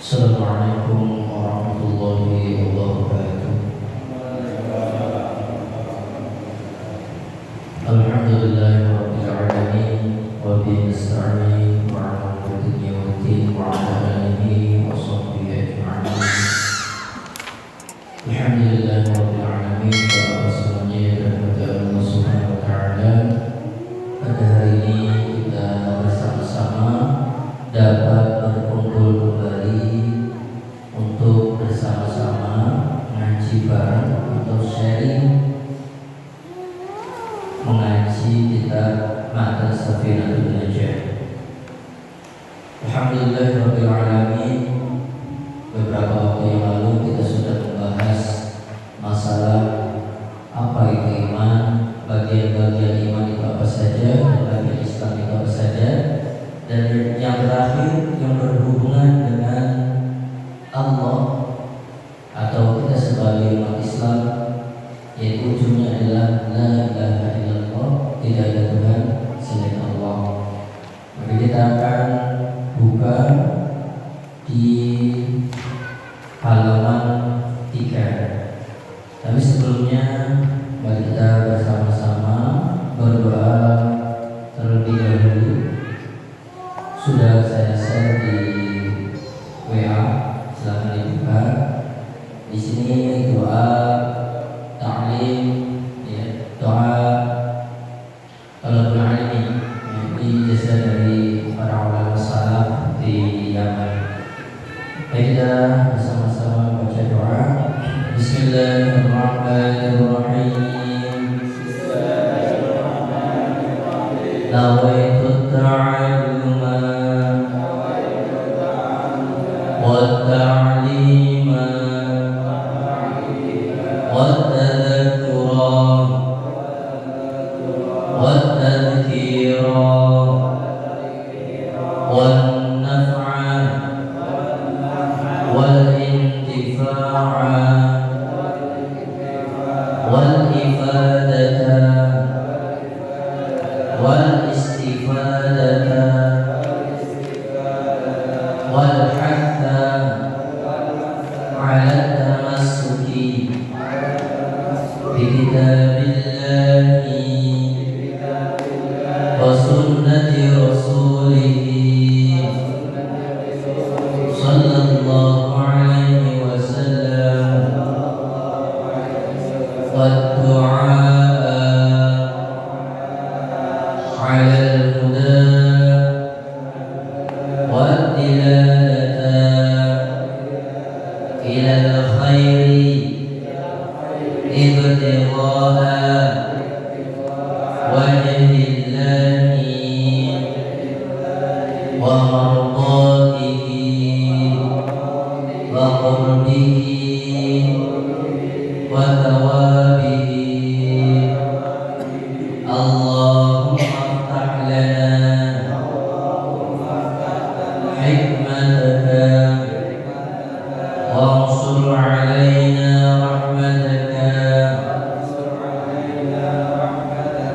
Assalamualaikum warahmatullahi wabarakatuh. Alhamdulillahirabbil alamin wa bihi nasta'in wa 'ala dunya waddin wa 'ala alihi wa sahbihi ajma'in. Alhamdulillahirabbil alamin wa sallallahu kepada Allah Subhanahu wa taala. Pada hari ini kita bersama-sama dapat berkumpul kembali untuk bersama-sama ngaji bareng atau sharing mengaji kitab Matan Safinatul Najah. Alhamdulillahirabbil alamin. Beberapa waktu yang lalu kita sudah membahas masalah apa itu iman, bagian-bagian iman itu apa saja, dan bagian Islam itu apa saja. Dan yang terakhir yang berhubungan dengan Allah atau kita sebagai umat Islam, yaitu ujungnya adalah la ilaha illallah, tidak ada Tuhan selain Allah. Maka kita akan buka di halaman 3. Tapi sebelumnya mari kita bersama-sama berdoa terlebih dahulu. Sudah saya share di WA, silakan dibuka. Di sini doa ta'lim, ya, doa talabul ilmi, ini jasa dari para ulama salaf di Yaman. Baik, kita bersama-sama baca doa. Bismillahirrahmanirrahim. Nawaitu ta'alluma والتعليم والتذكر والتذكير والنفع والانتفاع والإفادة والاستفادة والحث على التمسك بكتاب الله وسنة رسوله صلى الله عليه وسلم والدعاء على الهدى والدلالة إلى الخير ابتغاء وجه الله ومرضاته وقربه وثوابه. اللهم افتح لنا حكمتك وانصر علينا رحمتك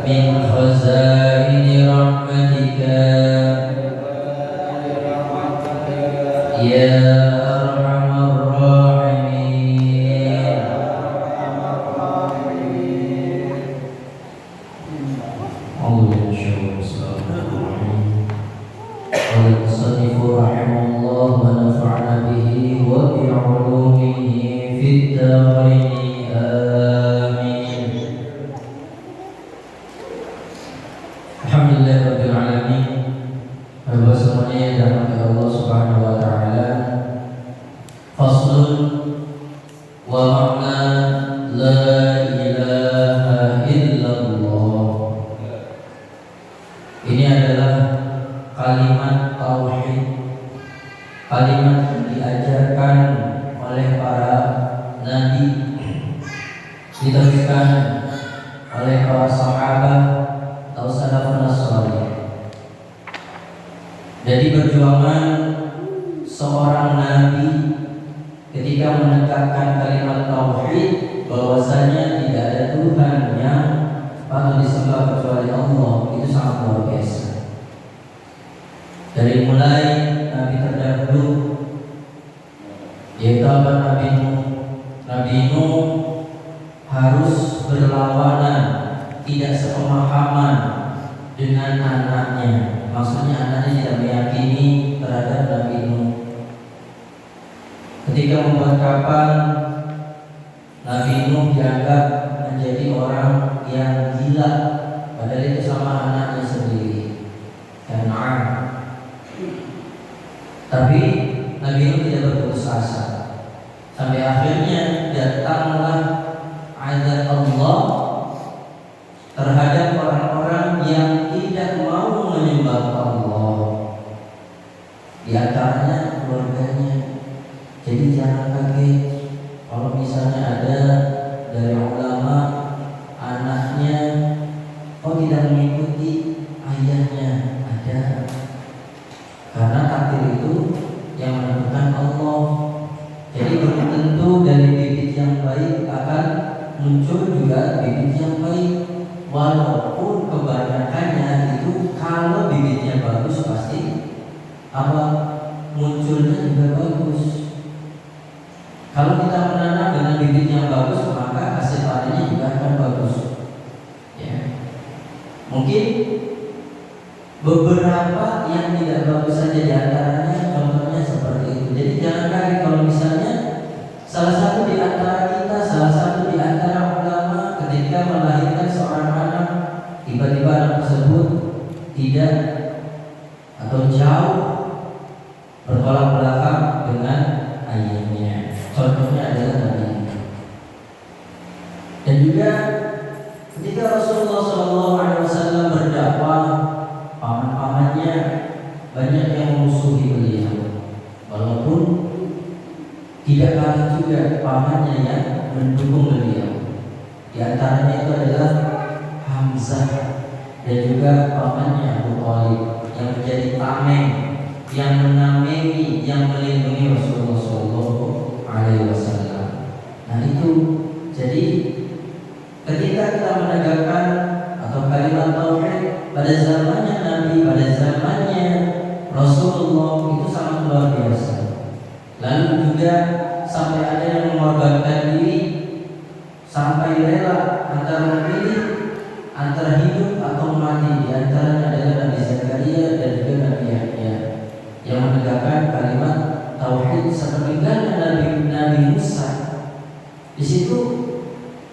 من خزائن رحمتك يا أرحم الراحمين. أعوذ بالله من الشيطان الرجيم. قال المصنف رحمه الله ونفعنا به وبعلومه في الدارين آمين. Alhamdulillahirabbil alamin. Hamba semuanya dirahmati Allah Subhanahu wa taala. Faslun wa makna la ilaha illallah. Ini adalah kalimat tauhid, kalimat yang diajarkan oleh para nabi, diteruskan oleh para sahabat atau salafun salih. Jadi perjuangan seorang nabi ketika menegakkan kalimat tauhid, bahwasanya tidak ada Tuhan yang patut disembah kecuali Allah, itu sangat luar biasa. Dari mulai nabi terdahulu ketika membuat kapal, Nabi Nuh dianggap menjadi orang yang gila, padahal itu sama anaknya sendiri, Kan'an. Tapi Nabi Nuh tidak berputus asa. Sampai akhirnya datanglah azab Allah terhadap orang-orang yang tidak mau menyembah Allah, di antaranya keluarganya. Jadi jangan kaget kalau misalnya ada dari ulama anaknya tidak mengikuti ayahnya, ada. Karena takdir itu yang menentukan Allah. Jadi belum tentu dari bibit yang baik akan muncul juga bibit yang baik. Walaupun kebanyakannya itu kalau bibitnya bagus pasti munculnya juga bagus. Kalau kita menanam dengan bibit yang bagus, maka hasil panennya juga akan bagus. Ya. Mungkin beberapa yang tidak bagus saja di antaranya, contohnya seperti itu. Jadi jangan kaget kalau misalnya salah satu di antara kita, salah satu di antara ulama ketika melahirkan seorang anak, tiba-tiba anak tersebut tidak atau jauh bertolak belakang dengan ayahnya. Contohnya adalah Nabi. Dan juga ketika Rasulullah SAW berdakwah, paman-pamannya banyak yang memusuhi beliau, walaupun tidak kalah juga pamannya yang mendukung beliau. Di antaranya itu adalah Hamzah dan juga pamannya Abu Thalib yang menjadi tameng, yang menameni, yang melindungi Rasulullah SAW. Nah itu, jadi ketika kita menegakkan atau kalimat tauhid pada zamannya Nabi, pada zamannya Rasulullah, itu sangat luar biasa. Lalu juga sampai ada yang mengorbankan diri, sampai rela antara memilih antara hidup atau mati. Di antaranya adalah Nabi Zakaria dan juga Nabi Yahya yang menegakkan kalimat tauhid seperti Nabi Musa. Di situ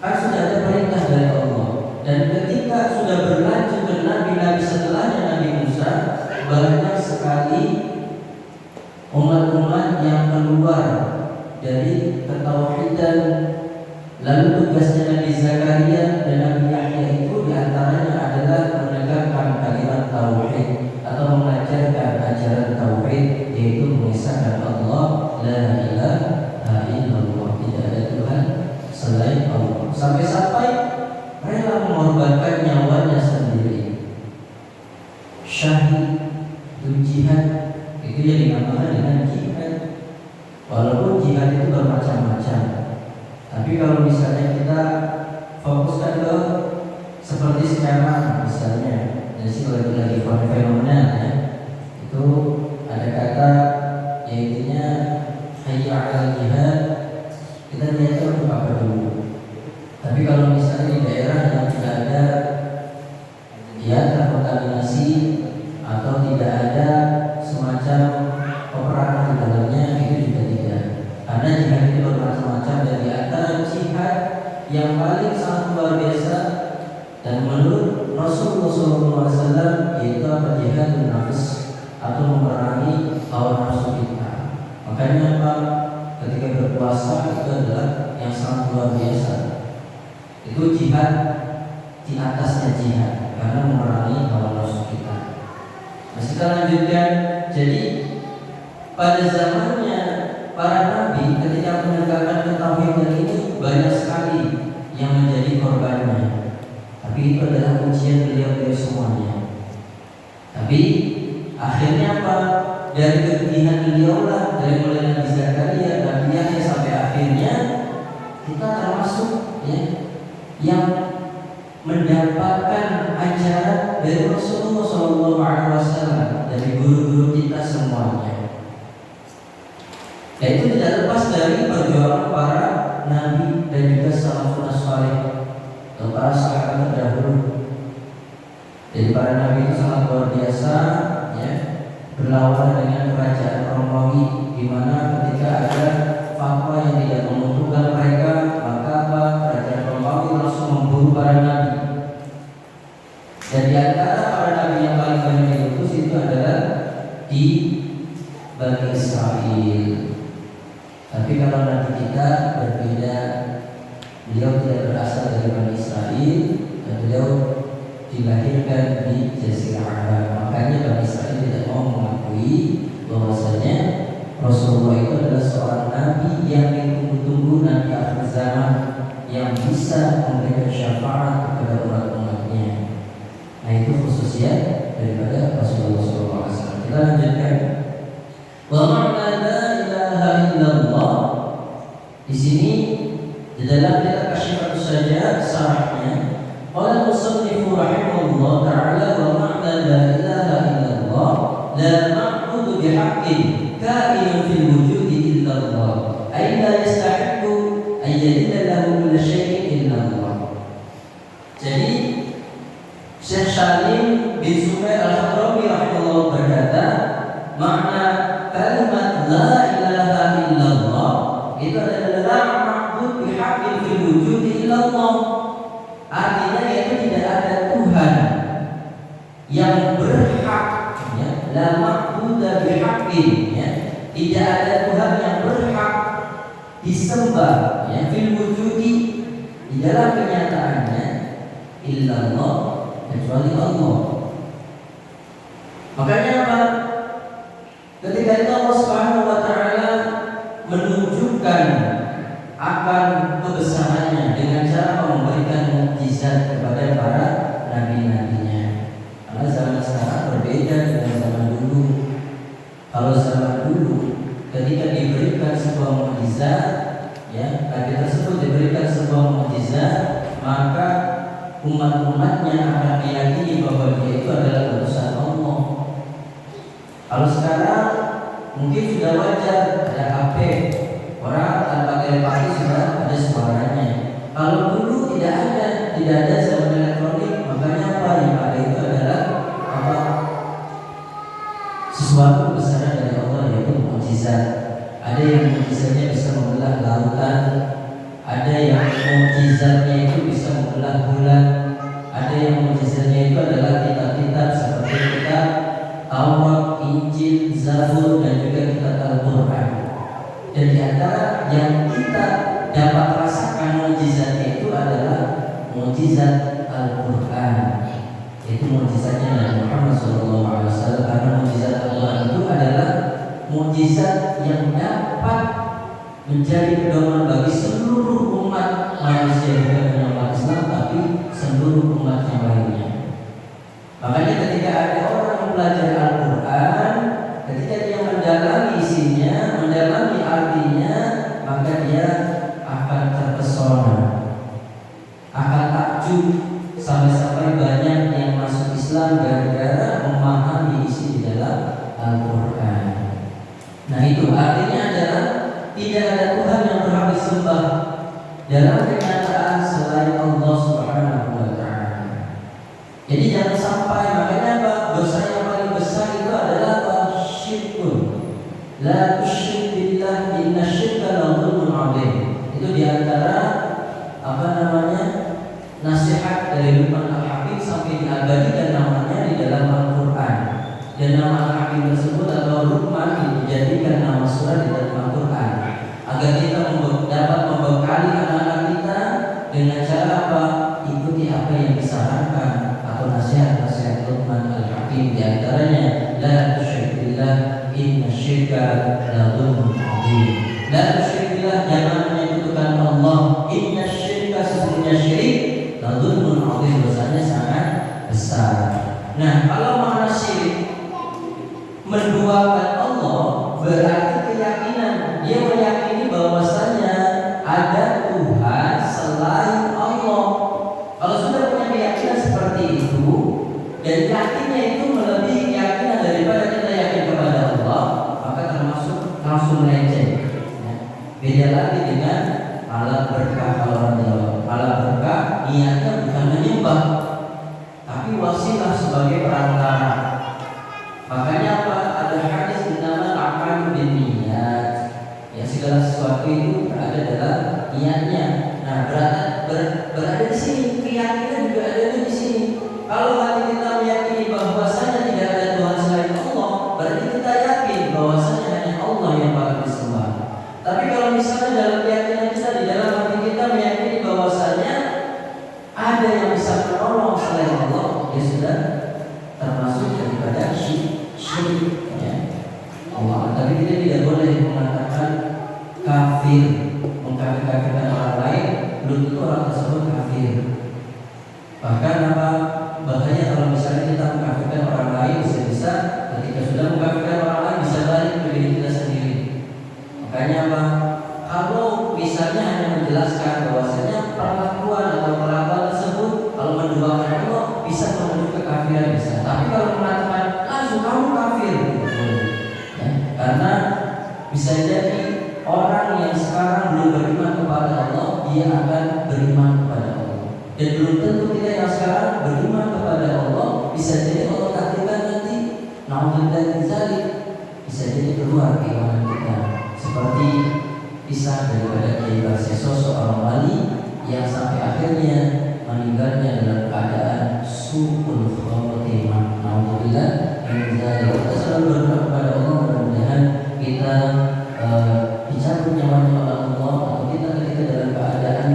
kan sudah ada perintah dari Allah, dan ketika sudah berlanjut ke nabi-nabi setelahnya Nabi Musa, banyak sekali umat-umat yang keluar dari ketauhidan. Lalu tugasnya Nabi Zakaria dan Nabi Yahya itu diantaranya adalah menegakkan kalimat tauhid atau mengajarkan ajaran tauhid, yaitu mengesahkan Allah, la ilaha illallah, tidak ada Tuhan selain Allah. Sampai-sampai rela mengorbankan nyawanya sendiri. Syahid itu jihad, itu yang dinamakan dengan jihad. Walaupun jihad itu bermacam-macam, tapi kalau misalnya kita fokuskan ke seperti sekarang misalnya, jadi sih lagi fenomena ya, itu ada kata yaitunya hayya 'alal jihad, kita lihat itu apa dulu. Tapi kalau misalnya di daerah yang tidak ada ya terkontaminasi atau tidak ada semacam peperangan di dalamnya, itu juga tidak. Karena jihad itu bermacam-macam, dan di antara jihad yang paling sangat luar biasa dan menurut Rasulullah SAW yaitu apa? Jihadun nafs, atau memerangi hawa nafsu kita. Makanya apa? Ketika berpuasa itu adalah yang sangat luar biasa. Itu jihad di atasnya jihad, karena memerangi hawa nafsu kita. Nah, kita lanjutkan. Jadi pada zamannya para nabi ketika menegakkan ketauhidan ini banyak sekali yang menjadi korbannya. Tapi itu adalah ujian beliau semuanya. Tapi akhirnya apa? Dari kegigihan beliau lah, dari mulai Nabi Zakaria, Nabi Yahya sampai akhirnya kita termasuk ya, yang mendapatkan ajaran dari Rasulullah SAW, dari guru-guru kita semuanya. Dan itu tidak lepas dari perjuangan para nabi dan juga salafun saleh atau para sahabat terdahulu. Jadi para nabi itu sangat luar biasa ya, berlawan dengan kerajaan Romawi, di mana ketika ada calon nabi kita berbeda. Beliau tidak berasal dari Bani Israel dan beliau dilahirkan di Jazirah Arab. Makanya Bani Israel tidak mau mengakui bahwasanya Rasulullah itu adalah seorang nabi yang ditunggu-tunggu nanti akhir zaman yang bisa memberikan syafaat kepada umat-umatnya. Nah, itu khususnya daripada Rasulullah SAW. Kita lanjutkan. Wa ma'na la ilaha illallah. Di sini di dalam kitab Asy-Syifatus Sajjad sarahnya, qala al-musannifu rahimahullah ta'ala wa ma'na la ilaha illallah la ma'budu bihaqqin ka'inun fil wujudi illallah. Ay la yastahiqqu ay yadilla lahu kullu syai'in illallah. Jadi Syekh Salim bin Sumail Al-Khadrami rahimahullah berkata, makna kalimat la ilaha illallah itu adalah la ma'bud bihaqqin fil wujudi illallah. Artinya yaitu tidak ada Tuhan yang berhak, ya, la ma'bud bihaqqin, ya, tidak ada Tuhan yang berhak disembah, ya, fil wujudi, di dalam kenyataannya, illallah, kecuali Allah. Makanya apa? Ketika itu Allah Subhanahu wa taala menunjukkan akan kebesarannya dengan cara memberikan mukjizat kepada para nabi-nabinya. Karena zaman sekarang berbeda dengan zaman dulu. Kalau zaman dulu ketika diberikan sebuah mukjizat, ya, nabi tersebut diberikan sebuah mukjizat, maka umat-umatnya akan meyakini bahwa dia itu adalah utusan Allah. Kalau sekarang mungkin sudah wajar ada HP, orang tanpa telepati sudah ada suaranya. Kalau dulu tidak ada zaman elektronik, makanya apa yang ada itu adalah apa? Sesuatu kebesaran dari Allah, yaitu mukjizat. Ada yang mukjizatnya bisa membelah lautan, ada yang mukjizatnya itu bisa membelah bulan, ada yang mukjizatnya itu adalah kitab-kitab seperti kitab Taurat, Injil, Zabur, dan juga kitab Al-Quran. Dan di antara yang kita dapat rasakan mukjizatnya itu adalah mukjizat Al-Quran. Itu mukjizatnya Nabi Muhammad SAW. Karena mukjizat Al-Quran itu adalah mukjizat yang dapat menjadi pedoman bagi seluruh umat manusia, bukan hanya umat Islam tapi seluruh umat yang lainnya. Makanya ketika ada orang mempelajari Al-Quran, ketika dia mendalami isinya, mendalami artinya, maka dia akan terpesona, akan takjub, sampai-sampai banyak yang masuk Islam gara-gara memahami isi di dalam Al-Quran. Nah, itu artinya adalah tidak ada Tuhan yang berhak disembah dalam kenyataan selain Allah Subhanahu wa taala. Jadi jangan sampai, makanya apa? Dosa yang paling besar itu adalah apa? Syirkun. La tusyrik billah inna syirka la dzulmun 'adzim. Itu diantara apa namanya? Nasihat dari Luqman Al-Hakim sampai diabadikan namanya di dalam Al-Quran. Dan nama Al-Hakim tersebut atau Luqman dijadikan nama surah di dalam Al-Quran agar kita dapat membekali anak-anak kita dengan cara apa? Ikuti apa yang disarankan atau nasihat-nasihat Luqman Al-Hakim, di antaranya la tusyrik billah inna syirka la dzulmun 'adzim. La tusyrik billah, jangan menyekutukan Allah. Inna syirka, sesungguhnya syirik, la dzulmun 'adzim, dosanya sangat besar. Nah, kalau makna syirik menduakan Allah berarti keyakinan, dia meyakini bahwasanya ada Tuhan selain Allah. Kalau sudah punya keyakinan seperti itu dan yakinnya itu melebihi keyakinan daripada kita yakin kepada Allah, maka termasuk langsung melenceng. Ya. Beda lagi dengan alat berkah. Kalau orang Jawa, alat berkah niatnya bukan menyembah, tapi wasilah sebagai perantara. Makanya apa? Ada hadis dinamakan amal binniyat. Ya, segala sesuatu itu berada dalam niatnya. Nah, berada di sini, keyakinan juga ada di sini. Kalau hati kita meyakini bahwasanya tidak ada Tuhan selain Allah, berarti kita yakin bahwasanya hanya Allah yang patut disembah. Tapi kalau misalnya dalam keyakinan kita, di dalam hati kita meyakini bahwasanya ada yang bisa menolong selain Allah, ya sudah termasuk daripada syirik. Ya. Allah, tapi kita tidak boleh mengatakan kafir, mengkafirkan orang lain, belum tentu orang tersebut kafir. Bahkan apa bahaya kalau misalnya kita mengkafirkan orang lain, bisa-bisa ketika sudah mengkafirkan orang lain bisa balik ke diri kita sendiri. Makanya apa? Kalau misalnya hanya menjelaskan bahwasanya perlakuan atau kelakuan tersebut kalau menduakan Allah bisa menuju kekafiran bisa. Tapi kalau mengatakan langsung kamu kafir, ya, karena bisa jadi orang yang sekarang belum beriman kepada Allah, dia akan beriman kepada Allah. Dan belum tentu kita yang sekarang beriman kepada Allah, bisa jadi Allah takdirkan nanti naudzubillah min dzalik, bisa jadi keluar keimanan kita. Seperti kisah daripada Kiai Barseso, seorang wali yang sampai akhirnya meninggalnya dalam keadaan su'ul khotimah. Naudzubillah min dzalik. Kita selalu berdoa kepada Allah, mudah-mudahan kita dicabut nyawanya oleh Allah, atau kita ketika dalam keadaan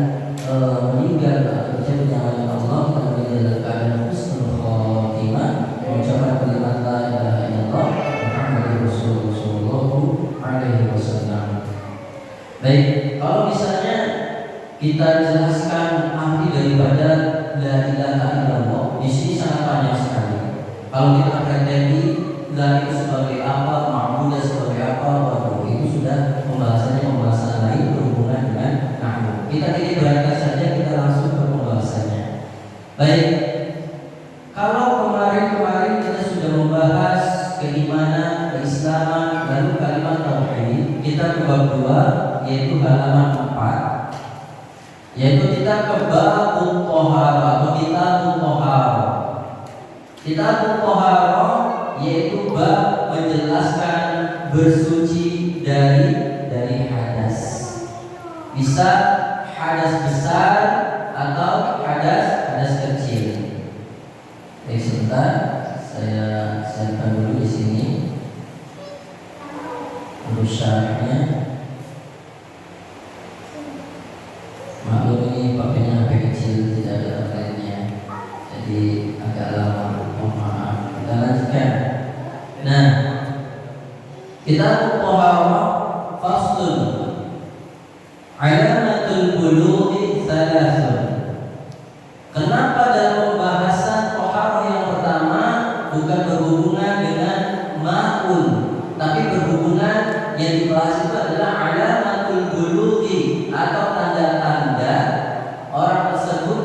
meninggal atau dicabut nyawanya Allah, kita meninggal dalam keadaan husnul khotimah, mengucapkan kalimat la ilaha illallah Muhammadur Rasulullah sallallahu alaihi wasallam. Baik, kalau misalnya kita jelaskan arti daripada la ilaha illallah, di sini sangat panjang sekali. Kalau kita pretendि la itu sebagai apa, ma'budah sebagai apa, waduh, itu sudah pembahasan lain berhubungan dengan nahwu. Kita ini berangkat saja, kita langsung ke pembahasannya. Baik, kalau kemarin kita sudah membahas keimanan, keislaman, lalu kalimat tauhid, kita ke bab 2, yaitu halaman 4, yaitu kita ke babut thaharah atau kitabut thaharah. Kitabut thaharah yaitu bab menjelaskan bersuci dari hadas. Bisa hadas besar atau hadas kecil. Baik, sebentar saya siapkan dulu di sini untuk syarahnya. Maklum ini pakainya HP kecil, tidak ada tabletnya, jadi agak lama. Mohon maaf. Kita lanjutkan. Nah, kitabut thaharah faslun alamatul bulughi thalathun. Kenapa dalam pembahasan thaharah yang pertama bukan berhubungan dengan ma'un, tapi berhubungan yang dibahas itu adalah alamatul bulughi atau tanda-tanda orang tersebut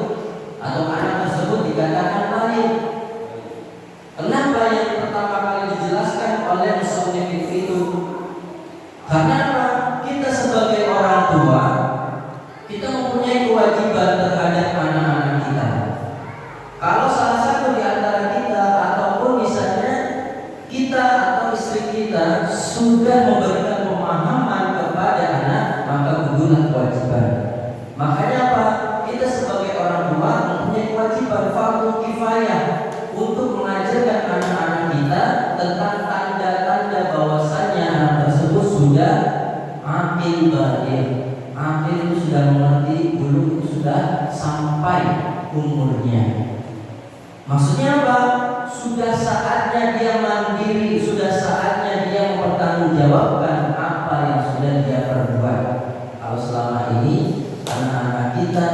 atau anak tersebut dikatakan baligh. Kenapa yang pertama kali dijelaskan oleh musannif itu? Karena apa? Kita sebagai orang tua, kita mempunyai kewajiban terhadap anak-anak kita. Kalau salah satu di antara kita ataupun misalnya kita atau istri kita sudah memberikan pemahaman kepada anak, maka gugurlah kewajiban. Makanya apa? Kita sebagai orang tua mempunyai kewajiban fardhu kifayah untuk mengajarkan anak-anak kita tentang tanda-tanda bahwasanya anak tersebut sudah aqil baligh. Aqil itu sudah mengerti, bulugh itu sudah sampai umurnya. Maksudnya apa? Sudah saatnya dia mandiri, sudah saatnya dia mempertanggungjawabkan apa yang sudah dia perbuat. Kalau selama ini anak-anak kita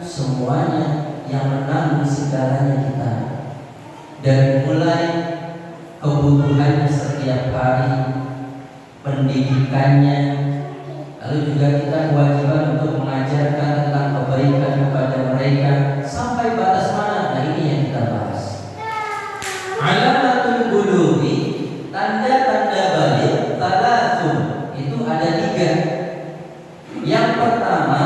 semuanya yang menanggung segalanya kita, dari mulai kebutuhannya setiap hari, pendidikannya, lalu juga kita kewajiban untuk mengajarkan tentang kebaikan kepada mereka sampai batas mana. Nah, ini yang kita bahas. Alamatul bulughi, tanda-tanda baligh, thalathun, itu ada 3. Yang pertama,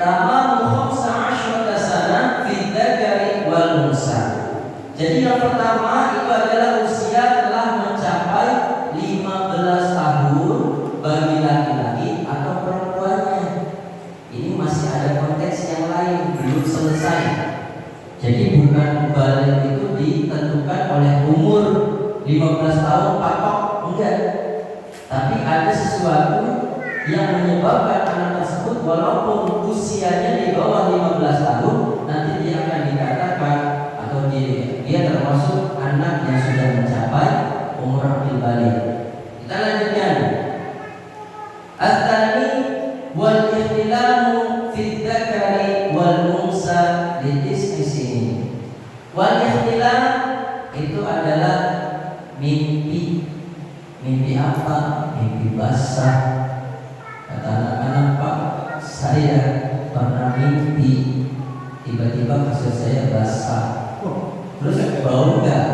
tamamu 15 sana fi dzakari wal unsa. Jadi yang pertama itu adalah usia telah mencapai 15 tahun bagi laki-laki atau perempuannya. Ini masih ada konteks yang lain, belum selesai. Jadi bukan baligh itu ditentukan oleh umur 15 tahun patok, enggak. Tapi ada sesuatu yang menyebabkan anak tersebut walaupun usianya di bawah 15 tahun nanti dia akan dikatakan atau dia termasuk anak yang sudah mencapai umur akil balik. Kita lanjutkan. At-tani wal ihtilamu fi dzakari wal unsa litis'i sinin. Wal ihtilam itu adalah mimpi. Mimpi apa? Mimpi basah. Kata anak-anak, Pak, saya pernah mimpi tiba-tiba kasur saya basah. Terus bau enggak?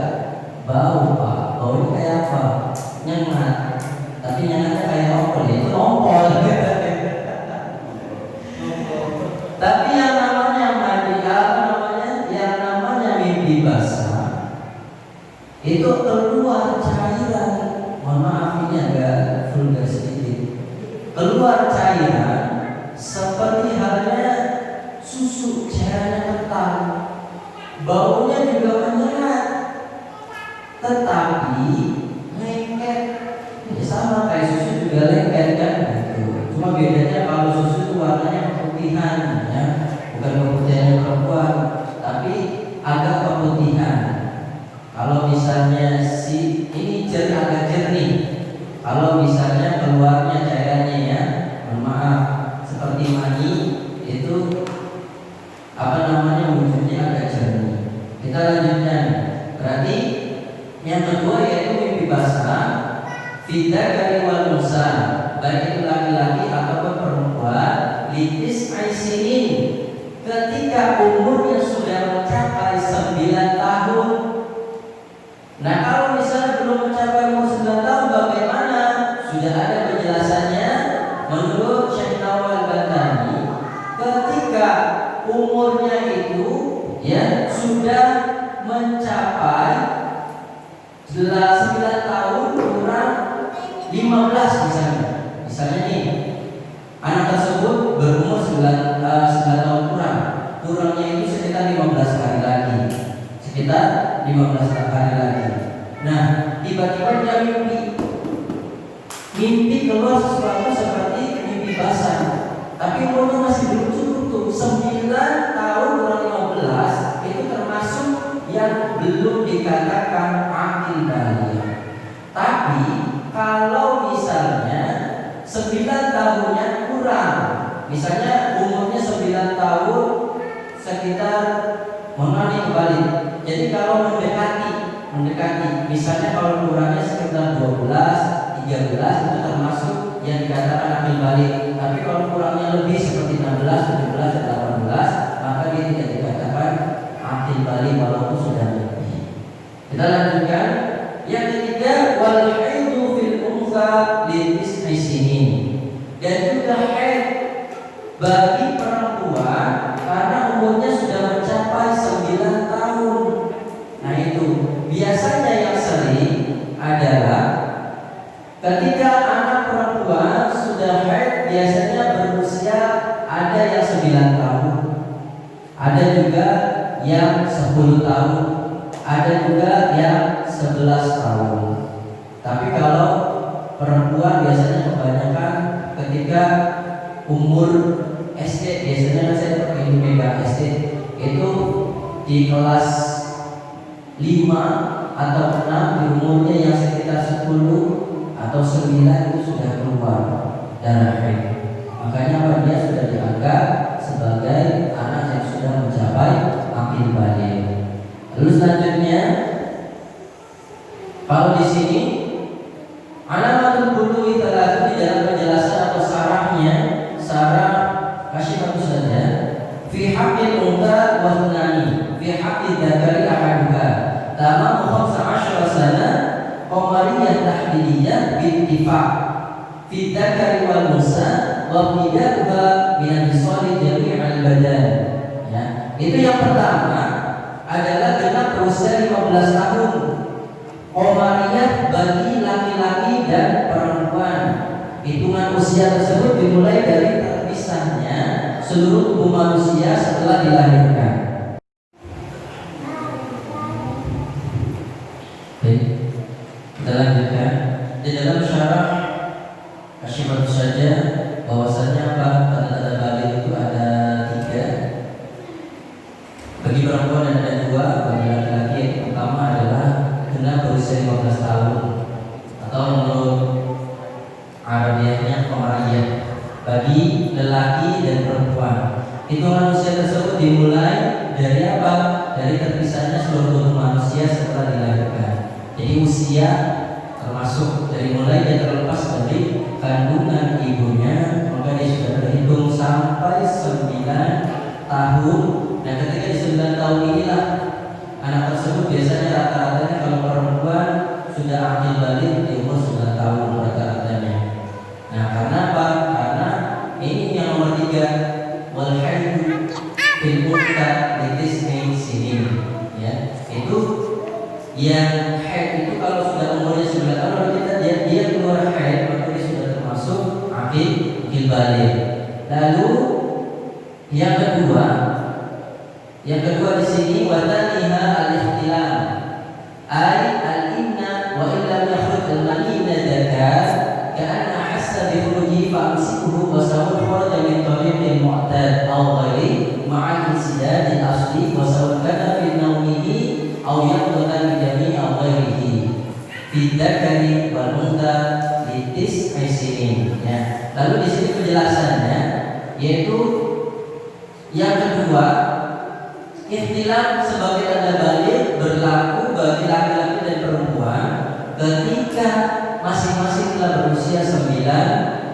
Bau, Pak. Baunya kayak apa? Nyengat. Tapi nyengatnya kayak ompol, itu ompol. Tapi yang namanya mandi, yang namanya mimpi basah itu keluar cairan. Mohon maaf ini agak vulgar sedikit. Keluar cairan seperti halnya susu, cairannya kental. Baunya juga menyengat, tetapi lengket. Ya sama kayak susu juga lengket kan? Gitu. Cuma bedanya kalau susu itu warnanya keputihan, ya, bukan keputihan perempuan, tapi agak keputihan. Kalau misalnya ini agak jernih. Kalau misalnya keluarnya cairannya ya, mohon maaf, seperti mani itu wujudnya agak jernih. Kita lanjutkan. Berarti yang kedua yaitu mimpi basah, fidzakari wal unsa, baik itu laki-laki ataupun perempuan, litis aisinin, ketika umurnya sudah mencapai 9 tahun. Nah, kalau misalnya belum mencapai umur 9 tahun bagaimana? Sudah ada penjelasannya menurut Syekh Nawal Al-Bantani. Ketika umurnya itu ya sudah mencapai 9 tahun kurang 15 misalnya. Misalnya nih, anak tersebut berumur 9 tahun kurangnya itu sekitar 15 hari lagi. Sekitar 15 hari lagi. Nah, tiba-tiba dia mimpi keluar sesuatu seperti mimpi basah. Tapi umurnya masih belum cukup tuh. 9 tahun kurang 15 itu termasuk yang belum dikatakan akil balik. Tapi kalau misalnya 9 tahunnya kurang, misalnya umurnya 9 tahun sekitar kembali. Jadi kalau mendekati, misalnya kalau kurangnya sekitar 12, 13 itu termasuk yang dikatakan akil balik. Tapi kalau kurangnya lebih seperti 16, 17, 18, maka dia tidak dikatakan akil balik walaupun sudah lebih. Kita lanjutkan. Yang ketiga, wal haidu fil unsa litis'i sinin. Dan juga haid bagi perempuan karena umurnya sudah mencapai 9 tahun. Nah itu biasanya yang sering adalah ketika anak perempuan sudah haid, biasanya berusia ada yang 9 tahun, ada juga yang 10 tahun, ada juga yang 11 tahun. Tapi kalau perempuan biasanya kebanyakan ketika umur SD, biasanya saya pakai megang SD itu di kelas 5 atau 6, di umurnya yang sekitar 10 atau 9 itu sudah keluar darah haid. Makanya dia sudah dianggap sebagai anak yang sudah mencapai akil balik. Lalu selanjutnya, kalau di sini alamatul buluwi terlalu di dalam penjelasan atau sarah Kasyifatus saja. Fi haqqil unta wa thnani, fi haqqid dzakari ahaduha. Tamam 15 sana qamariyah tahdidiyah bil ittifaq. Fi dzakari wal unsa wa bida'uha min al-isali jami' al-badan. Ya, itu yang pertama adalah genap berusia 15 tahun. Qamariyah bagi laki-laki dan perempuan. Hitungan usia tersebut dimulai dari terpisahnya seluruh tubuh manusia setelah dilahirkan. Baik, kita lanjutkan. Di dalam syarah Kasyifatus saja bahwasanya apa, tanda-tanda balik itu ada 3. Bagi perempuan dan ada 2, bagi laki-laki yang pertama adalah genap berusia 15 tahun atau menurut Arabiahnya pemariyah. Bagi lelaki dan perempuan, hitungan usia tersebut dimulai dari apa? Dari terpisahnya seluruh tubuh manusia setelah dilahirkan. Jadi usia termasuk dari mulai dia terlepas dari kandungan ibunya, maka dia sudah terhitung sampai 9 tahun. Nah, ketika di 9 tahun inilah anak tersebut biasanya rata-ratanya kalau perempuan sudah akil balik di umur 9 tahun rata-ratanya. Nah, karena apa? Karena ini yang nomor 3, wal haidu fil unta litisni sinin. Ya, itu yang haid itu kalau sudah umurnya 9 tahun lalu dia keluar haid, maka dia sudah termasuk akil balik. Lalu yang kedua di sini wataniha al-ihtilam, ay al-inna wa illam yakhruj al-manina zakat ka'anna hassa bi khuruji fa amsikuhu wa sawun kharaja min tariqil mu'tad aw ghairi ma'al insidad al-asli wa sawun kana fi nawmihi aw yaqdatan bi jami' aw ghairihi fi dzakari wal untha litis aisinin. Ya. Lalu di sini penjelasannya yaitu yang kedua, ihtilam sebagai tanda balik berlaku bagi laki-laki dan perempuan ketika masing-masing telah berusia 9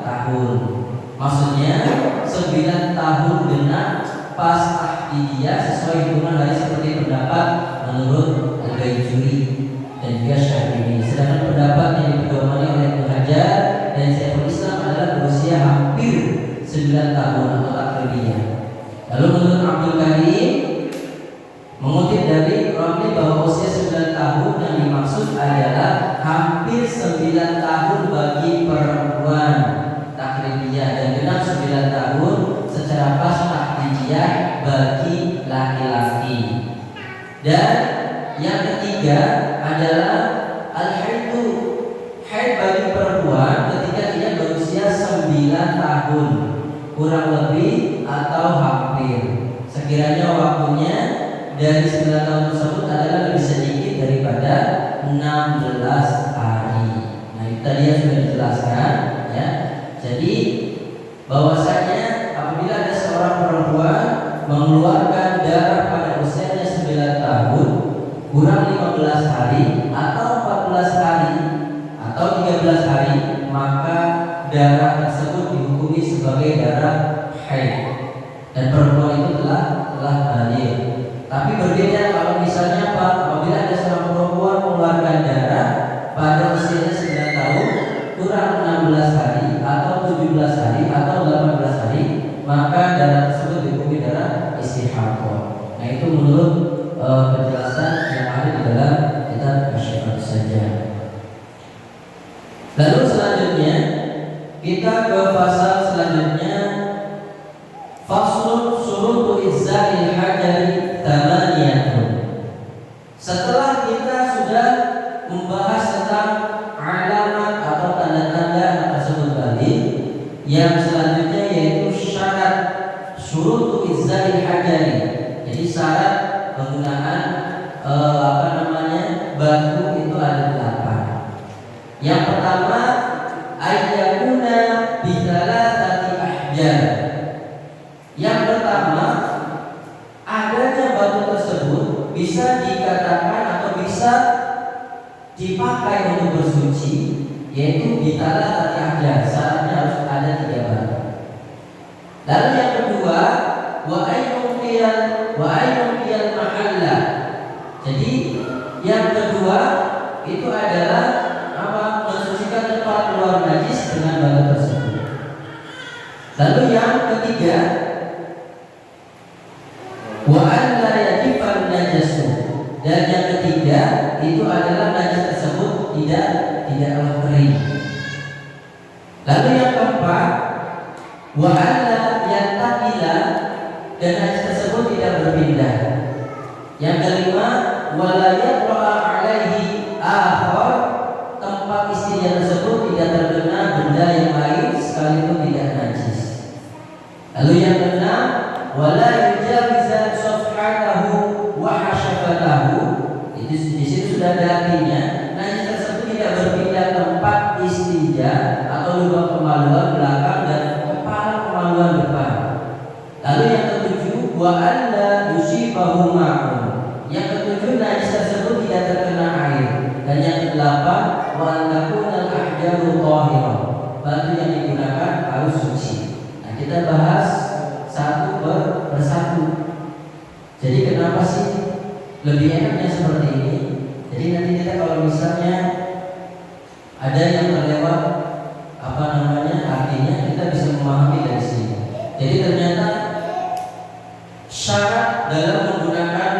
tahun. Maksudnya 9 tahun genap pas ahdiyah sesuai hitungan hari seperti pendapat menurut Al-Baijuri dan juga Syafi'i. Sedangkan pendapat yang dipedomani oleh Ibnu Hajar dan Syekhul Islam adalah berusia hampir 9 tahun atau takribiyah. Lalu menurut Abdul Karim mengutip dari Ramli bahwa usia 9 tahun yang dimaksud adalah hampir 9 tahun bagi perempuan takribiyah dan genap 9 tahun secara pas takribiyah bagi laki-laki. Dan yang ketiga adalah al-haidu, haid bagi perempuan ketika ia berusia 9 tahun kurang lebih atau hampir. Sekiranya waktunya dari 9 tahun tersebut adalah lebih sedikit daripada 16 hari. Nah, itu tadi yang sudah dijelaskan ya. Jadi bahwasanya apabila ada seorang perempuan mengeluarkan darah pada usianya 9 tahun kurang 15 hari atau 14 hari atau 13 hari, maka darah tersebut dihukumi sebagai darah haid dan perempuan itu telah balik. Tapi berbeda kalau misalnya apa? Apabila ada seorang perempuan mengeluarkan darah pada usianya 9 tahun kurang 16 hari atau 17 hari atau 18 hari, maka darah tersebut dihukumi darah istihadah. Nah, itu menurut penjelasan yang ada di dalam kitab Asy-Syifa saja. Lalu selanjutnya kita ke pasal selanjutnya, faslun syurutu izza'il hajari tamaniyatun. Setelah kita sudah membahas tentang alamat atau tanda-tanda tersebut tadi, yang selanjutnya yaitu syarat syurutu izza'il hajari. Jadi syarat penggunaan batu itu ada 8. Yang pertama ayyakuna bisalasati ahjar. Yang pertama, adanya batu tersebut bisa dikatakan atau bisa dipakai untuk bersuci, yaitu bisalasati ahjar. Syaratnya harus ada 3 batu. Lalu yang kedua, wa ayyuqiyal mahalla. Jadi yang kedua itu adalah mensucikan tempat keluar najis dengan batu tersebut. Lalu yang ketiga, wa an la yajifan najasu. Dan yang ketiga itu adalah najis tersebut tidaklah kering. Lalu yang keempat, wa an la yantakila, dan najis tersebut tidak berpindah. Yang kelima, wa la yaqra alaihi akhar, tempat istrinya tersebut tidak terkena benda yang lain sekalipun tidak wala yujawiza safhatahu wa hasyafatahu. Itu di situ sudah ada artinya. Najis tersebut tidak berpindah tempat istinja atau lubang kemaluan belakang dan kepala kemaluan depan. Lalu yang ketujuh, wa alla yusibahu ma'un. Yang ketujuh, najis tersebut tidak terkena air. Dan yang kedelapan, wa an takuna al-ahjaru thahirah. Batu yang digunakan harus suci. Nah, kita bahas satu persatu. Jadi kenapa sih lebih enaknya seperti ini? Jadi nanti kita kalau misalnya ada yang terlewat artinya kita bisa memahami dari sini. Jadi ternyata syarat dalam menggunakan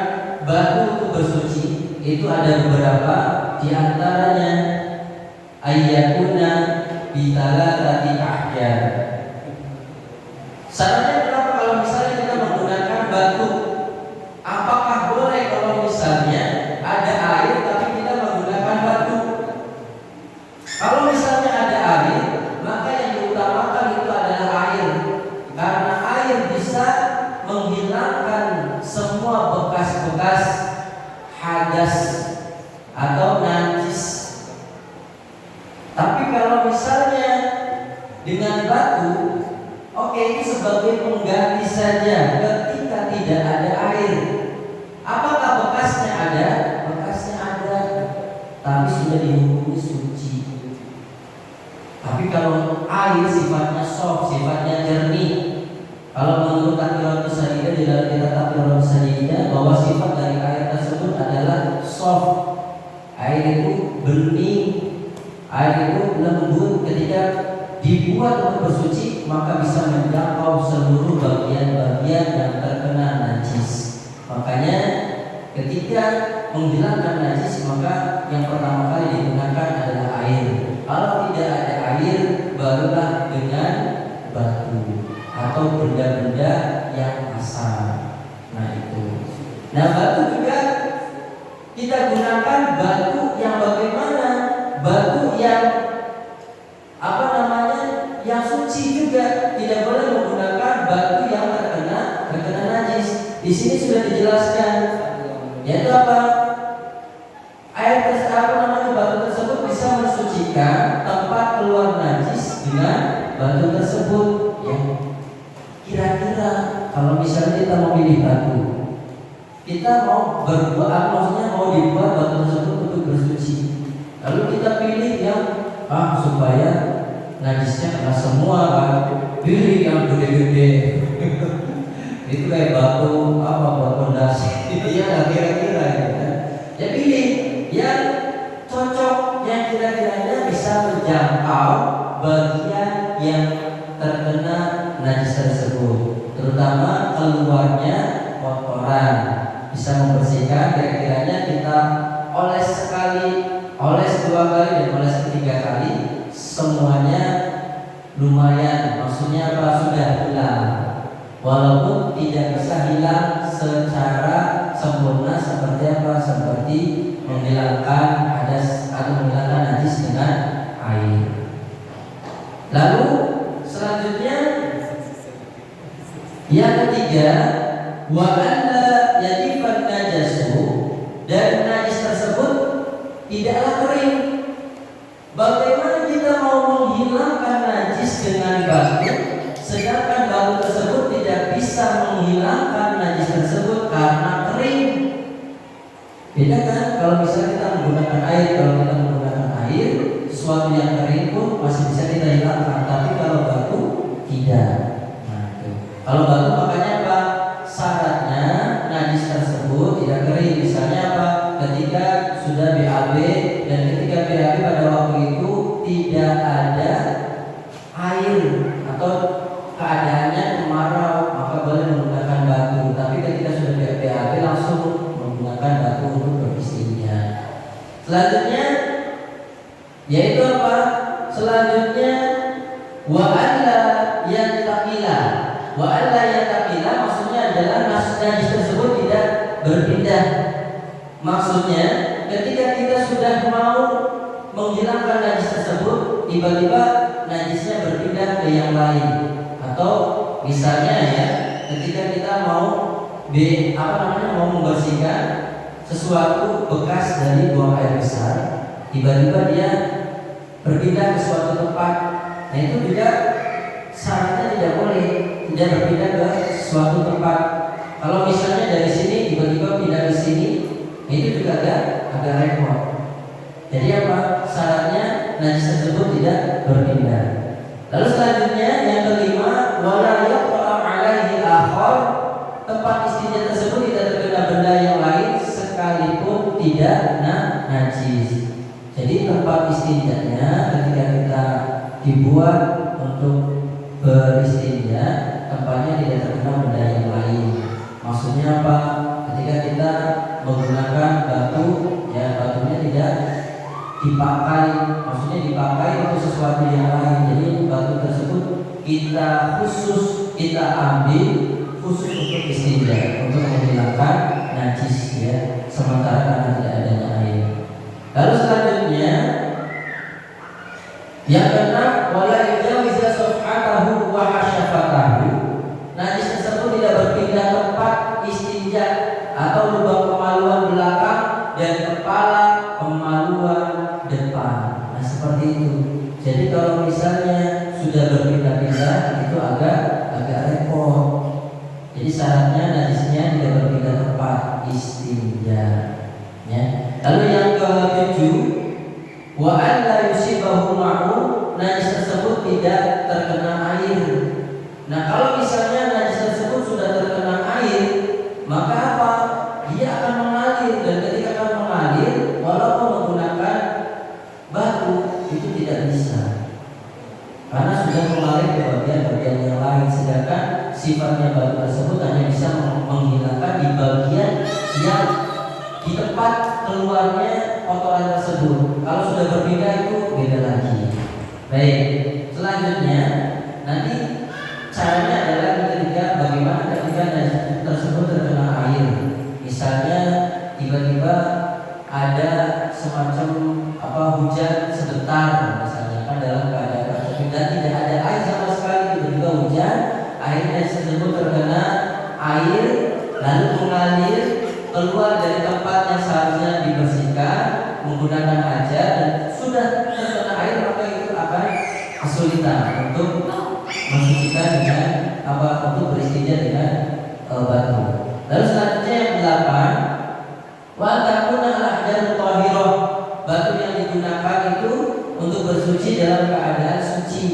batu untuk bersuci itu ada beberapa, di antaranya ayyakuna bitalatati ahjar. Syaratnya kenapa kalau misalnya kita menggunakan batu? Apakah boleh kalau misalnya ada air tapi kita menggunakan batu? Kalau misalnya ada air, maka yang diutamakan itu adalah air, karena air bisa menghilangkan semua bekas-bekas hadas atau najis. Tapi kalau misalnya dengan batu, oke, itu sebagai pengganti saja ketika tidak ada air. Apakah bekasnya ada? Bekasnya ada, tapi sudah dihukumi suci. Tapi kalau air sifatnya soft, sifatnya jernih. Kalau menurut Taqriratus Sadidah, di dalam kitab Taqriratus Sadidah, bahwa sifat dari air tersebut adalah soft. Air itu bening, air itu lembut. Ketika dibuat untuk bersuci, maka bisa menjangkau seluruh bagian-bagian yang terkena najis. Makanya ketika menghilangkan najis, maka yang pertama kali digunakan adalah air. Kalau tidak ada air, barulah dengan batu atau benda-benda yang asam. Nah itu. Nah batu juga kita gunakan batu yang bagaimana? Batu yang yang suci juga. Tidak boleh menggunakan batu yang terkena najis. Di sini sudah dijelaskan, yaitu apa? Batu tersebut bisa mensucikan tempat keluar najis dengan batu tersebut. Yang kira-kira kalau misalnya kita mau pilih batu, kita mau berbuat, maksudnya mau dibuat batu tersebut untuk bersuci, lalu kita pilih yang supaya najisnya kena semua kan, pilih yang gede-gede. Itu kayak batu buat pondasi. Iya, kira-kira ya. Ya pilih yang cocok, yang kira-kiranya bisa menjangkau bagian yang terkena najis tersebut, terutama keluarnya kotoran. Bisa membersihkan, kira-kiranya kita oles sekali, oles dua kali, dan oles ketiga kali, semuanya lumayan. Maksudnya sudah hilang, walaupun tidak bisa hilang secara sempurna seperti menghilangkan hadas atau menghilangkan najis dengan air. Lalu selanjutnya yang ketiga, wa alla yadifan najasu, dan najis tersebut tidaklah kering. Bagaimana kita mau menghilangkan najis dengan batu, sedangkan batu tersebut tidak bisa menghilangkan najis tersebut karena kering? Beda kan? Kalau misalnya kita menggunakan air, kalau kita menggunakan air, sesuatu yang kering pun masih bisa kita hilangkan. Tapi kalau batu tidak. Nah, itu. Kalau batu makanya apa? Syaratnya najis tersebut tidak kering. Misalnya apa? Ketika sudah BAB, dan ketika BAB pada waktu itu tidak ada air atau keadaannya kemarau, maka boleh menggunakan batu. Tapi ketika sudah BAB langsung menggunakan batu untuk beristinja. Selanjutnya yaitu apa? Selanjutnya wa alla yantaqila. Wa alla yantaqila maksudnya adalah najis tersebut tidak berpindah. Maksudnya ketika kita sudah mau menghilangkan najis tersebut, tiba-tiba najisnya berpindah ke yang lain. Atau misalnya ya, ketika kita mau mau membersihkan sesuatu bekas dari buang air besar, tiba-tiba dia berpindah ke suatu tempat. Nah itu juga syaratnya tidak boleh tidak berpindah ke suatu tempat. Kalau misalnya dari sini tiba-tiba pindah ke sini, itu juga agak repot. Jadi apa? Syaratnya najis tersebut tidak berpindah. Lalu selanjutnya yang kelima, wala yaqra 'alaihi akhar, tempat istinja tersebut tidak terkena benda yang lain sekalipun tidak najis. Jadi tempat istinjanya ketika kita dibuat untuk beristinja, tempatnya tidak terkena benda yang lain. Maksudnya apa? Ketika kita menggunakan batu, ya batunya tidak dipakai, maksudnya dipakai untuk sesuatu yang lain. Jadi batu tersebut kita ambil khusus untuk istinja, untuk menghilangkan najis, ya, sementara karena tidak adanya air. Lalu selanjutnya yang keenam, wala yujawiza safhatahu wa hasyafatahu, najis tersebut tidak berpindah tempat istinja atau lubang kemaluan belakang dan kepala kemaluan depan. Nah seperti itu. Jadi kalau misalnya sudah berpindah-pindah itu agak repot. Jadi syaratnya najisnya tidak berpindah tempat istinja, ya. Lalu yang ketujuh, wa an la yusibahu ma'u, najis tersebut tidak terkena air. Nah kalau misalnya najis tersebut sudah terkena air, maka apa? Dia akan mengalir, dan ketika akan mengalir, walaupun menggunakan batu itu tidak bisa, karena sudah mengalir ke bagian-bagian yang lain. Sedangkan sifatnya batu tersebut hanya bisa menghilangkan di bagian yang di tempat keluarnya kotoran tersebut. Kalau sudah berpindah itu beda lagi. Baik, selanjutnya nanti caranya adalah ketika bagaimana ketika najis tersebut terkena air. Misalnya tiba-tiba ada semacam hujan sebentar, misalnya kan dalam keadaan dan tidak ada air sama sekali, tiba-tiba hujan, airnya tersebut terkena air lalu mengalir keluar dari tempat yang seharusnya dibersihkan menggunakan ajar dan sudah terkena air, maka itu akan kesulitan untuk mensucikan dengan untuk beristinja dengan batu. Lalu selanjutnya yang 8, wa takuna al-ahjaru thahirah, batu yang digunakan itu untuk bersuci dalam keadaan suci.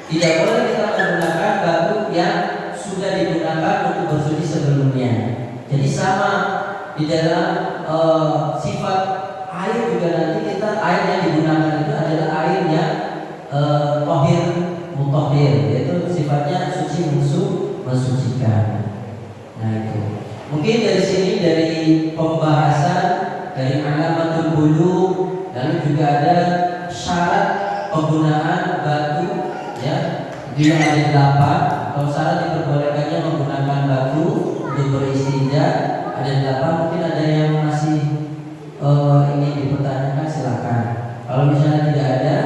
Tidak boleh kita menggunakan batu yang sudah digunakan untuk bersuci sebelumnya. Jadi sama di dalam sifat air juga nanti air yang digunakan itu adalah air yang thahir, mutahhir, yaitu sifatnya suci, mensucikan. Nah itu. Mungkin dari sini dari pembahasan dari alamatul bulugh, lalu juga ada syarat penggunaan batu, ya. Itu yang ada 8. Kalau syarat diperbolehkannya menggunakan batu untuk beristinja ada 8. Mungkin ada yang masih ingin dipertanyakan, silakan. Kalau misalnya tidak ada,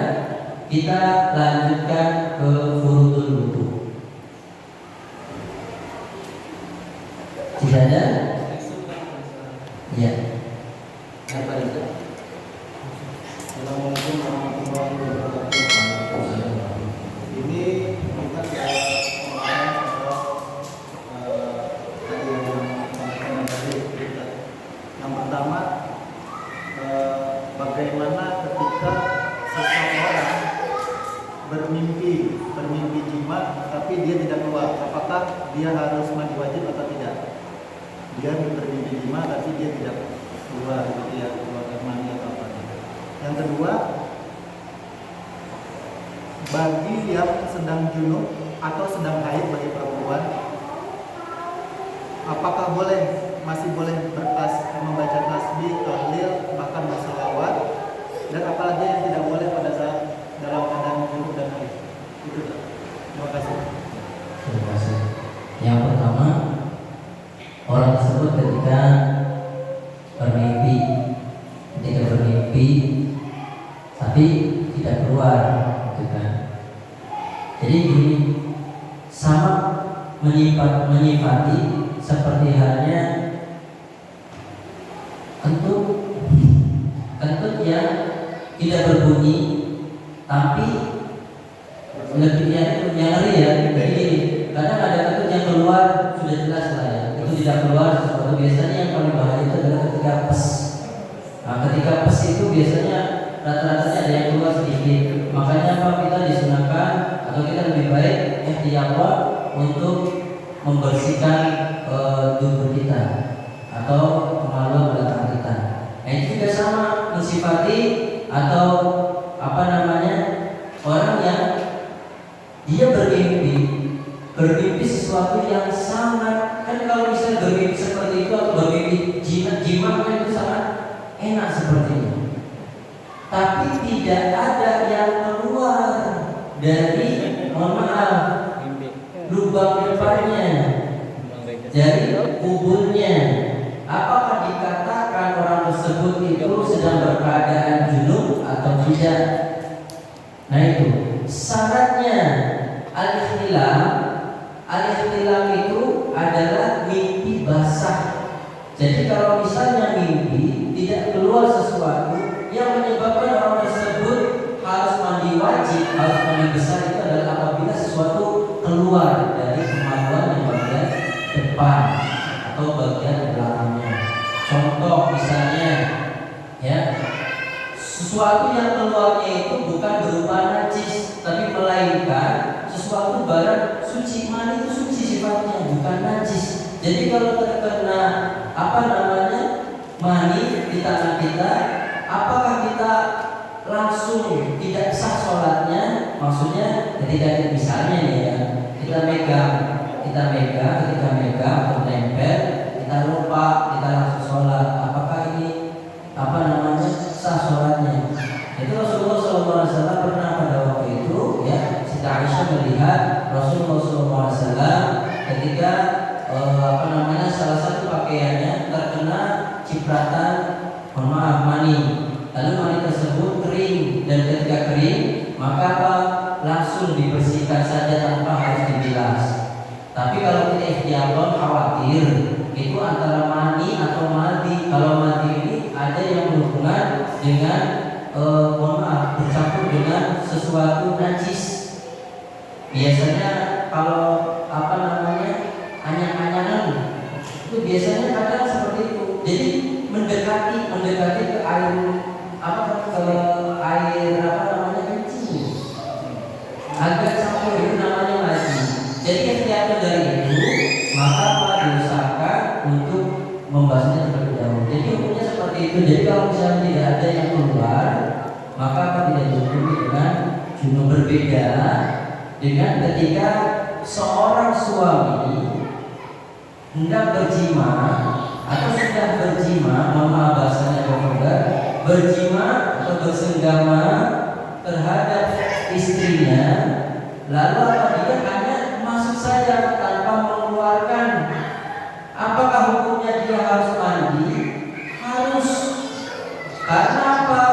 kita lanjutkan ke furudul wudu. Tidak ada? Ya. Apa itu? Assalamualaikum warahmatullahi wabarakatuh. Ini kita pembahasan yang pertama, bagaimana ketika seseorang bermimpi jima tapi dia tidak keluar, apakah dia harus mandi wajib atau tidak? Dia bermimpi jima tapi dia tidak keluar, dia keluar mandi atau apa? Yang kedua, bagi yang sedang junub atau sedang haid bagi perempuan, apakah masih boleh membaca tasbih, tahlil, bahkan berselawat, dan apalagi yang tidak boleh pada saat dalam keadaan junub dan haid? Itu. Terima kasih. Terima kasih. Yang pertama, orang tersebut ketika bermimpi tapi tidak keluar, gitu kan. Jadi gini, sama menyifati seperti halnya kentut yang tidak berbunyi tapi lebih yang ngeri ya. Jadi kadang ada kentut yang keluar sudah jelas lah ya, itu tidak keluar sesuatu. Biasanya yang paling bahaya itu adalah ketika pes. Nah, ketika pes itu biasanya rata-ratanya ada yang keluar sedikit. Makanya apa, kita disunahkan atau kita lebih baik ihtiyat untuk membersihkan tubuh kita atau kemaluan belakang kita. Nah, itu juga sama mensifati atau orang yang dia bermimpi sesuatu yang sangat, kan kalau misalnya bermimpi seperti itu atau bermimpi jimat kan itu sangat enak seperti itu. Tapi tidak ada yang keluar dari lubang depannya, dari kuburnya. Apakah dikatakan orang tersebut itu sedang berkeadaan junub atau tidak? Nah, itu syaratnya al-ihtilam itu adalah mimpi basah. Jadi kalau misalnya mimpi tidak keluar sesuatu yang menyebabkan orang tersebut harus mandi wajib, harus mandi besar, itu adalah apabila sesuatu keluar dari kemaluan yang bagian depan atau bagian belakangnya. Contoh misalnya ya, sesuatu yang keluarnya itu bukan berupa najis, tapi melainkan sesuatu barang suci. Mani itu suci sifatnya, bukan najis. Jadi kalau terkena mani di tangan kita, apakah kita langsung tidak sah sholatnya? Maksudnya ketika misalnya nih ya, kita megang, ketika megang atau nempel, kita lupa, kita langsung sholat, apakah ini sah sholatnya? Itu Rasulullah SAW pernah pada waktu itu ya, Siti Aisyah melihat Rasulullah SAW ketika salah satu pakaiannya terkena cipratan mani, lalu mani tersebut kering, dan ketika kering maka langsung dibersihkan saja tanpa harus dibilas. Tapi kalau kita ikhtiyaron khawatir itu antara mani atau madi. Kalau madi ini ada yang berhubungan dengan bercampur dengan sesuatu najis. Biasanya kalau anyan-anyanan itu biasanya kadang seperti itu. Jadi mendekati ke air kencing, agak campur, itu namanya madi. Jadi ikhtiar dari itu, maka diusahakan untuk membahasnya terlebih dahulu. Jadi hukumnya seperti itu. Jadi kalau misalnya tidak ada yang keluar, maka tidak dihukumi dengan junub. Berbeda dengan ketika seorang suami hendak berjima atau sudah berjima, bahasanya berjima atau bersenggama terhadap istrinya, lalu dia hanya masuk saja tanpa mengeluarkan. Apakah hukumnya dia harus mandi? Harus. Karena apa?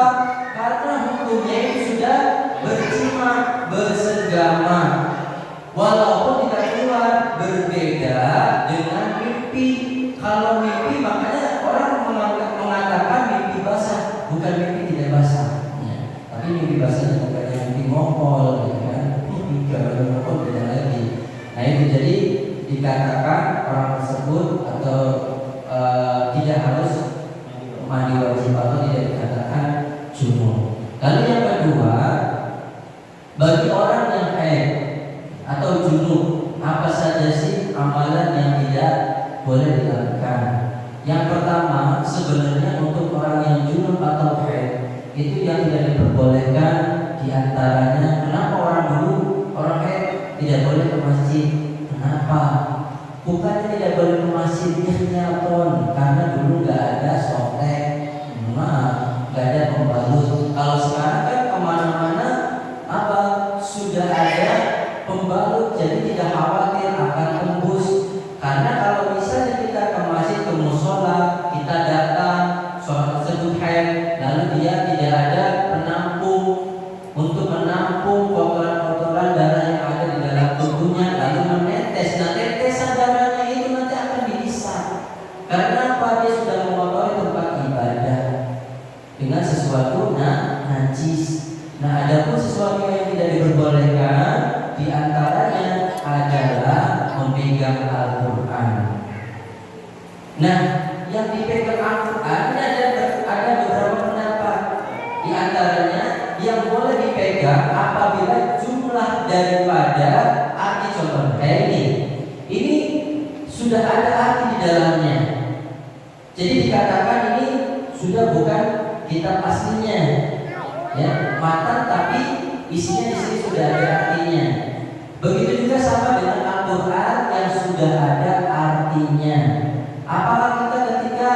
Karena hukumnya itu sudah berjima, bersenggama, walaupun tidak keluar. Berbeda dengan mimpi. Kalau mimpi, makanya orang mengatakan mimpi basah, bukan mimpi tidak basah ya. Tapi mimpi basah bukan mimpi ngopol ya kan? Kalau ngopol beda lagi. Nah itu, jadi dikatakan orang tersebut atau tidak harus mandi wajib atau tidak dikatakan junub. Lalu yang kedua, bagi orang yang haid atau junub, apa saja sih amalan yang tidak boleh dilakukan? Yang pertama, sebenarnya untuk orang yang junub atau haid itu yang tidak diperbolehkan diantaranya. Kenapa orang haid tidak boleh ke masjid? Kenapa? Bukannya tidak boleh ke masjidnya pun, karena dulu nggak ada softtek, nggak ada pembalut. Kalau sekarang kan kemana-mana sudah ada pembalut, jadi tidak khawatir akan tembus. Karena kalau misalnya kita ke masjid, ke musola, kita datang sholat tersebut haid, lalu dia tidak ada penampung untuk menampung kotoran-kotoran darah yang ada di dalam tubuhnya, lalu menetes. Nah, memegang Al-Quran. Nah, yang dipegang Al-Quran ini ada beberapa pendapat. Di antaranya yang boleh dipegang apabila jumlah daripada arti, contoh kayak ini sudah ada arti di dalamnya. Jadi dikatakan ini sudah bukan kitab aslinya, ya, matan, tapi isinya di sini sudah ada artinya. Begitu juga sama dengan Al-Quran yang sudah ada artinya. Apakah kita ketika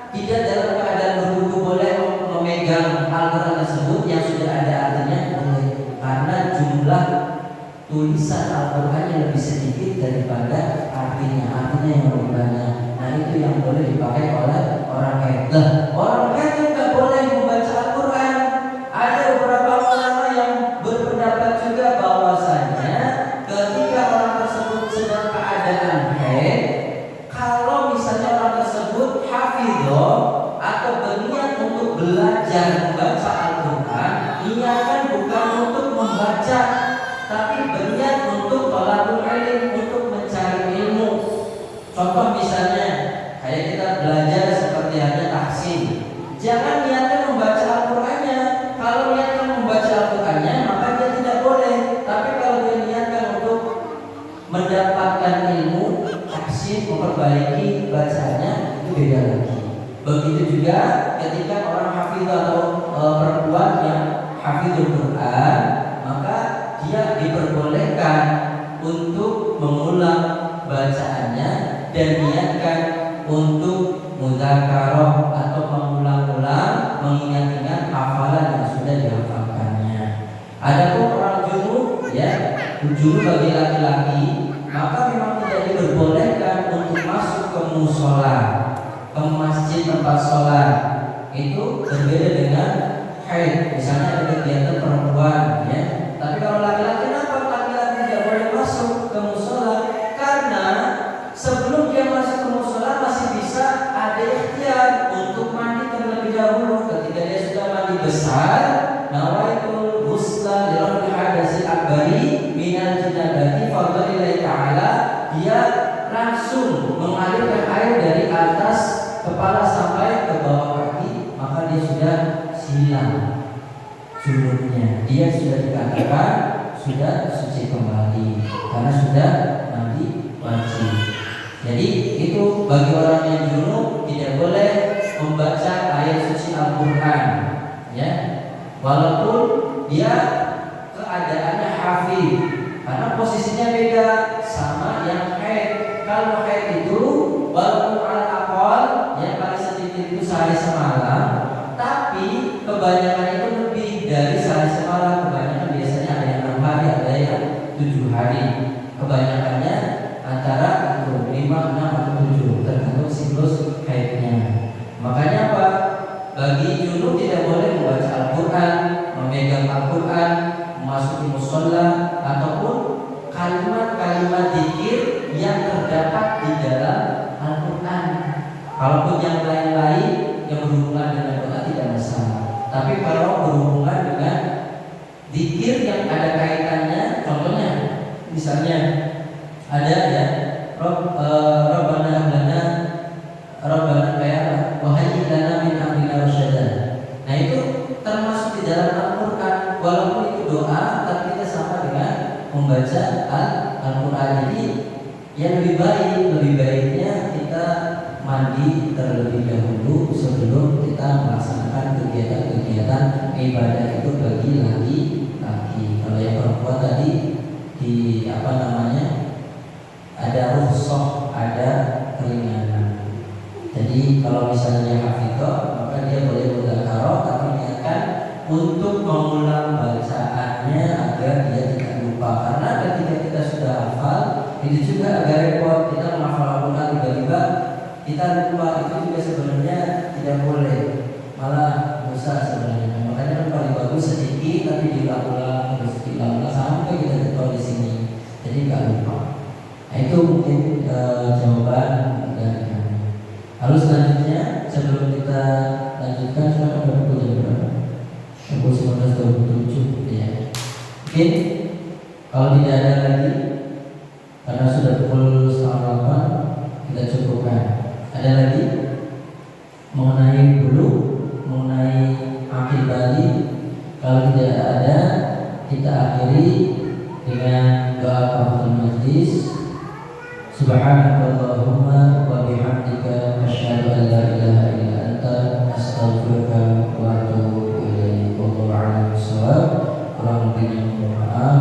tidak dalam keadaan berwudu boleh memegang Al-Quran tersebut yang sudah ada artinya? Boleh, karena jumlah tulisan Al-Quran lebih sedikit daripada artinya yang lebih banyak. Nah, itu yang boleh dipakai oleh orang haid. Orang haid nggak boleh membaca Al-Quran. Ada beberapa ulama yang berpendapat juga bahwasanya ketika orang tersebut sedang keadaan haid, kalau misalnya orang tersebut hafidho atau berniat untuk belajar membaca Al-Quran, niatkan bukan untuk membaca, tapi berniat untuk thalabul ilm, untuk mencari ilmu. Contoh misalnya kayak kita belajar seperti hanya tahsin, jangan niatkan membaca Al-Qurannya. Kalau niatkan membaca Al-Qurannya maka dia tidak boleh. Tapi kalau dia niatkan untuk mendapatkan ilmu tahsin, memperbaiki bacaannya, itu beda lagi. Begitu juga ketika orang hafidh atau perempuan yang hafidhul Quran, maka dia diperbolehkan untuk mengulang bacaannya dan niatkan untuk mudzakarah atau mengulang-ulang, mengingat-ingat hafalan yang sudah dihafalkannya. Adapun orang junub, ya, junub bagi laki-laki, maka memang tidak diperbolehkan untuk masuk ke musola, ke masjid tempat sholat. Itu berbeda dengan haid. Misalnya ada kegiatan perempuan, ya. Tapi kalau laki-laki, kenapa laki-laki tidak boleh masuk ke musola? Karena sebelum dia masuk ke musola masih bisa ada ikhtiar untuk mandi terlebih dahulu. Ketika dia sudah mandi besar, nawaitul ghusla li raf'il hadatsil akbari minal janabati fadlillahi ta'ala, dia langsung mengalirkan air dari atas kepala sampai ke bawah kaki, maka dia sudah hilang junubnya. Dia sudah dikatakan sudah suci kembali karena sudah mandi wajib. Jadi itu bagi orang yang junub tidak boleh membaca ayat suci Al-Quran, ya, walaupun dia keadaannya hafidh, karena posisinya beda sama yang haid. Kalau haid itu walaupun al-aqal, ya, paling sedikit itu sehari semalam, tapi kebanyakan itu lebih dari sehari semalam. Kebanyakan biasanya ada yang 6 hari, ada yang 7 hari. Kebanyakannya antara itu 5, 6 atau 7 tergantung siklus haidnya. Makanya apa? Bagi junub tidak boleh membaca Al-Quran, memegang Al-Quran, memasuki musola, ataupun kalimat-kalimat dzikir yang terdapat di dalam Al-Quran. Kalaupun yang lain-lain yang berhubungan dengan doa tidak masalah. Tapi kalau berhubungan dengan dzikir yang ada kaitannya, contohnya misalnya ada, ya, Rabbana lana Rabbana kayak wahai lana min amrina rasyada. Nah, itu termasuk di dalam Al-Quran. Walaupun itu doa, tapi kita sama dengan membaca Al-Quran. Jadi yang lebih baiknya kita mandi terlebih dahulu sebelum kita melaksanakan kegiatan-kegiatan ibadah itu bagi laki-laki. Kalau yang perempuan tadi ada rukhsah, ada keringanan. Jadi kalau misalnya hafidhah, maka dia boleh mudzakarah, tapi niatkan untuk mengulang bacaannya agar dia tidak lupa. Karena ketika kita sudah hafal, itu juga agak repot. Kita menghafal Al-Quran tiba-tiba kita lupa, itu juga sebenarnya tidak boleh, malah dosa sebenarnya. Makanya kan paling bagus sedikit tapi diulang-ulang, terus diulang-ulang sampai kita tahu di sini. Jadi nggak lupa. Nah, itu mungkin jawaban dari kami. Lalu selanjutnya sebelum kita lanjutkan, silakan Bapak jam berapa? Pukul 19.27, ya. Mungkin kalau tidak ada lagi, karena sudah pukul Ramadan kita cukupkan. Ada lagi mengenai bulu, mengenai akil bali? Kalau tidak ada, kita akhiri dengan doa kafaratul majlis. Subhanakallahumma wa bihamdika asyhadu an la ilaha illa anta astaghfiruka wa atubu ilaik. Wallahu a'lam bishawab. Kurang lebihnya mohon maaf.